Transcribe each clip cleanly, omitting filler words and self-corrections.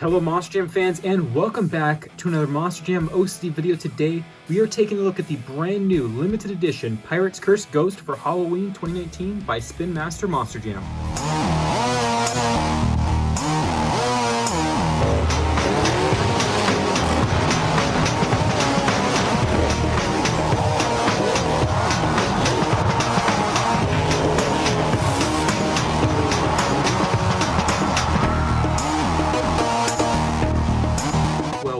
Hello Monster Jam fans, and welcome back to another Monster Jam OCD video. Today we are taking a look at the brand new limited edition Pirate's Curse Ghost for Halloween 2019 by Spin Master Monster Jam.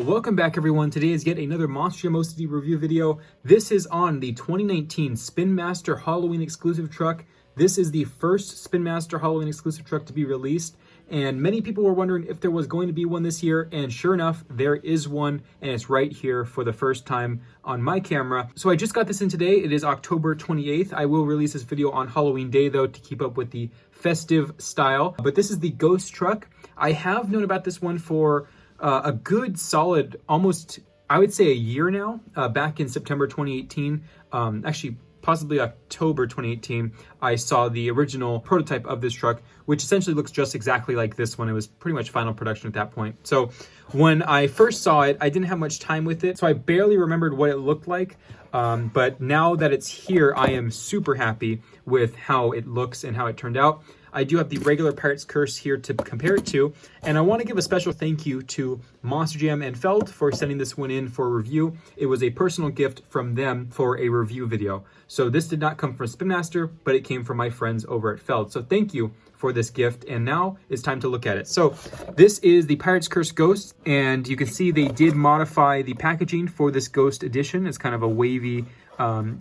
Welcome back everyone. Today is yet another Monster Jam OCD review video. This is on the 2019 Spin Master Halloween exclusive truck. This is the first Spin Master Halloween exclusive truck to be released, and many people were wondering if there was going to be one this year, and sure enough, there is one, and it's right here for the first time on my camera. So I just got this in today. It is October 28th. I will release this video on Halloween Day though to keep up with the festive style, but this is the Ghost truck. I have known about this one for a good solid, almost, I would say a year now. Back in September 2018, actually possibly October 2018, I saw the original prototype of this truck, which essentially looks just exactly like this one. It was pretty much final production at that point. So when I first saw it, I didn't have much time with it, so I barely remembered what it looked like. But now that it's here, I am super happy with how it looks and how it turned out. I do have the regular Pirate's Curse here to compare it to, and I want to give a special thank you to Monster Jam and FELD for sending this one in for review. It was a personal gift from them for a review video. So this did not come from Spin Master, but it came from my friends over at FELD. So thank you for this gift, and now it's time to look at it. So this is the Pirate's Curse Ghost, and you can see they did modify the packaging for this Ghost edition. It's kind of a wavy,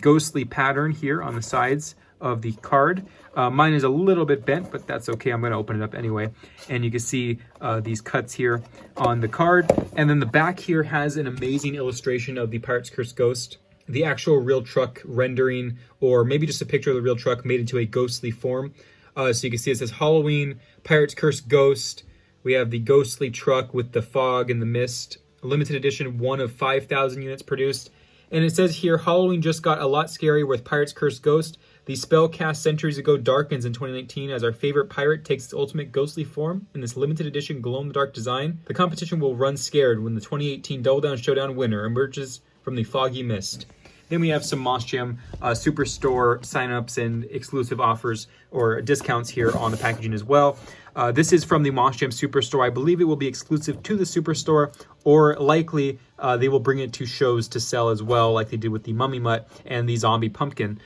ghostly pattern here on the sides of the card. Mine is a little bit bent, but that's okay. I'm going to open it up anyway. And you can see these cuts here on the card. And then the back here has an amazing illustration of the Pirate's Curse Ghost. The actual real truck rendering, or maybe just a picture of the real truck made into a ghostly form. So you can see it says Halloween, Pirate's Curse Ghost. We have the ghostly truck with the fog and the mist. A limited edition, 1 of 5,000 units produced. And it says here, Halloween just got a lot scarier with Pirate's Curse Ghost. The spell cast centuries ago darkens in 2019 as our favorite pirate takes its ultimate ghostly form in this limited edition glow-in-the-dark design. The competition will run scared when the 2018 Double Down Showdown winner emerges from the foggy mist. Then we have some Monster Jam Superstore signups and exclusive offers or discounts here on the packaging as well. This is from the Monster Jam Superstore. I believe it will be exclusive to the Superstore, or likely they will bring it to shows to sell as well, like they did with the Mummy Mutt and the Zombie Pumpkin.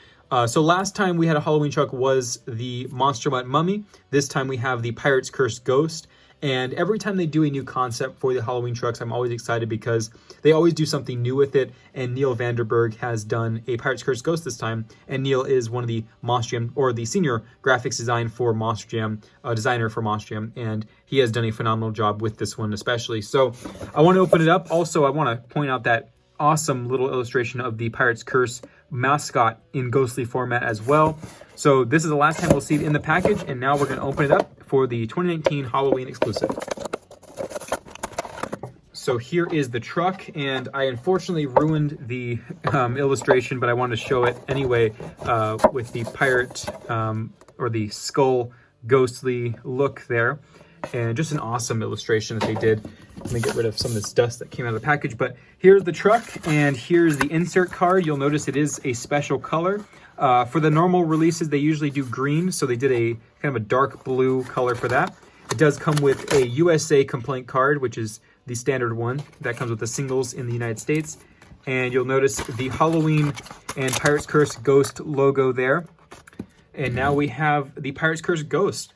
So last time we had a Halloween truck was the Monster Mutt Mummy. This time we have the Pirate's Curse Ghost. And every time they do a new concept for the Halloween trucks, I'm always excited because they always do something new with it. And Neil Vanderberg has done a Pirate's Curse Ghost this time. And Neil is one of the Monster Jam, or the senior graphics designer for Monster Jam. And he has done a phenomenal job with this one especially. So I want to open it up. Also, I want to point out that awesome little illustration of the Pirate's Curse mascot in ghostly format as well. So this is the last time we'll see it in the package, and now we're going to open it up for the 2019 Halloween exclusive. So here is the truck, and I unfortunately ruined the illustration, but I wanted to show it anyway with the pirate or the skull ghostly look there. And just an awesome illustration that they did. Let me get rid of some of this dust that came out of the package. But here's the truck, and here's the insert card. You'll notice it is a special color. For the normal releases, they usually do green, so they did a kind of a dark blue color for that. It does come with a USA complaint card, which is the standard one. That comes with the singles in the United States. And you'll notice the Halloween and Pirate's Curse Ghost logo there. And now we have the Pirate's Curse Ghost.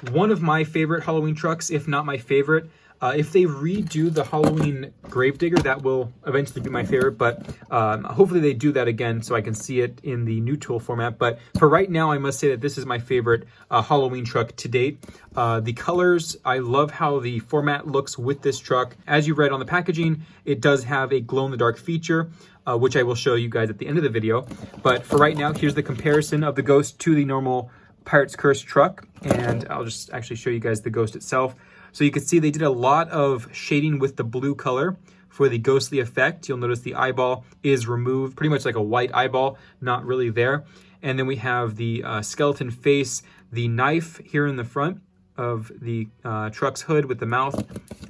One of my favorite Halloween trucks, if not my favorite. If they redo the Halloween Gravedigger, that will eventually be my favorite, but hopefully they do that again so I can see it in the new tool format. But for right now, I must say that this is my favorite Halloween truck to date. The colors, I love how the format looks with this truck. As you read on the packaging, it does have a glow-in-the-dark feature, which I will show you guys at the end of the video. But for right now, here's the comparison of the Ghost to the normal Pirate's Curse truck, and I'll just actually show you guys the Ghost itself. So you can see they did a lot of shading with the blue color for the ghostly effect. You'll notice the eyeball is removed, pretty much like a white eyeball, not really there. And then we have the skeleton face, the knife here in the front, of the truck's hood with the mouth.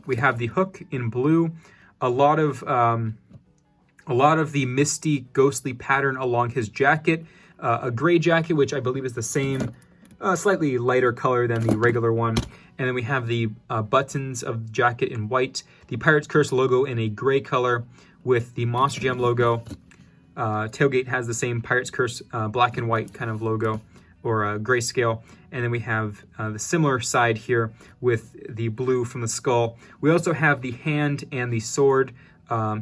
We have the hook in blue. A lot of the misty, ghostly pattern along his jacket. A gray jacket, which I believe is the same, slightly lighter color than the regular one. And then we have the buttons of the jacket in white. The Pirate's Curse logo in a gray color with the Monster Jam logo. Tailgate has the same Pirate's Curse black and white kind of logo, or grayscale. And then we have the similar side here with the blue from the skull. We also have the hand and the sword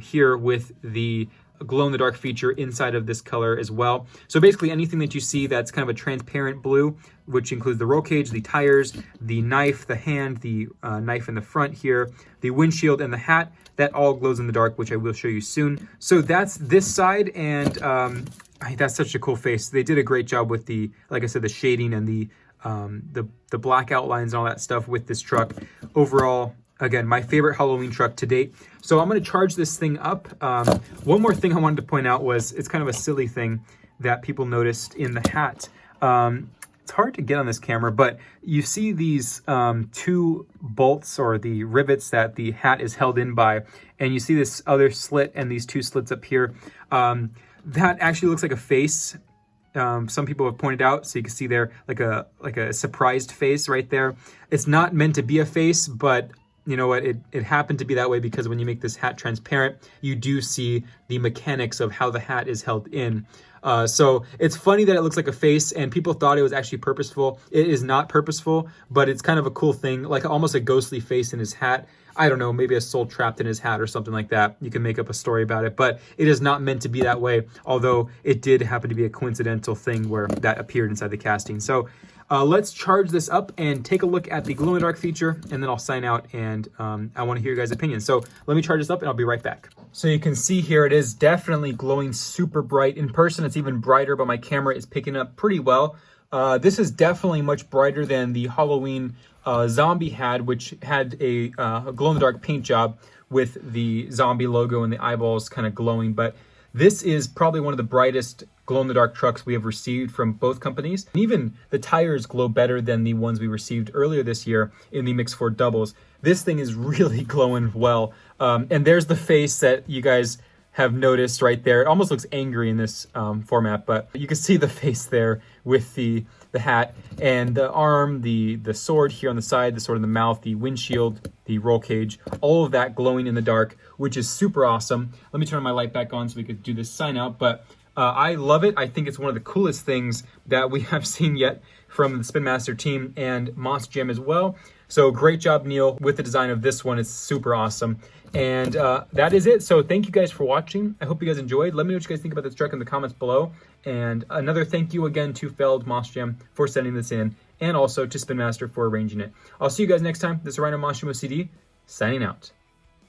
here with the glow-in-the-dark feature inside of this color as well. So basically anything that you see that's kind of a transparent blue, which includes the roll cage, the tires, the knife, the hand, the knife in the front here, the windshield, and the hat, that all glows in the dark, which I will show you soon. So that's this side, and that's such a cool face. They did a great job with the, like I said, the shading and the black outlines and all that stuff with this truck. Overall, again, my favorite Halloween truck to date. So I'm going to charge this thing up. One more thing I wanted to point out was, it's kind of a silly thing that people noticed in the hat. It's hard to get on this camera, but you see these two bolts, or the rivets that the hat is held in by, and you see this other slit and these two slits up here. That actually looks like a face. Some people have pointed out, so you can see there like a surprised face right there. It's not meant to be a face, but you know what, it happened to be that way because when you make this hat transparent, you do see the mechanics of how the hat is held in. So it's funny that it looks like a face, and people thought it was actually purposeful. It is not purposeful, but it's kind of a cool thing, like almost a ghostly face in his hat. I don't know, maybe a soul trapped in his hat or something like that. You can make up a story about it, but it is not meant to be that way, although it did happen to be a coincidental thing where that appeared inside the casting. So let's charge this up and take a look at the glow-in-the-dark feature, and then I'll sign out, and I want to hear your guys' opinions. So let me charge this up and I'll be right back. So you can see here, it is definitely glowing super bright. In person, it's even brighter, but my camera is picking up pretty well. This is definitely much brighter than the Halloween zombie had, which had a glow-in-the-dark paint job with the zombie logo and the eyeballs kind of glowing. But this is probably one of the brightest glow-in-the-dark trucks we have received from both companies. And even the tires glow better than the ones we received earlier this year in the Mix 4 doubles. This thing is really glowing well. And there's the face that you guys have noticed right there. It almost looks angry in this format, but you can see the face there with the hat and the arm, the sword here on the side, the sword in the mouth, the windshield, the roll cage, all of that glowing in the dark, which is super awesome. Let me turn my light back on so we could do this sign out, but I love it. I think it's one of the coolest things that we have seen yet from the Spin Master team and Monster Jam as well. So great job, Neil, with the design of this one. It's super awesome. And that is it. So thank you guys for watching. I hope you guys enjoyed. Let me know what you guys think about this truck in the comments below. And another thank you again to FELD, Monster Jam for sending this in, and also to Spin Master for arranging it. I'll see you guys next time. This is Ryan of Monster Jam OCD, signing out.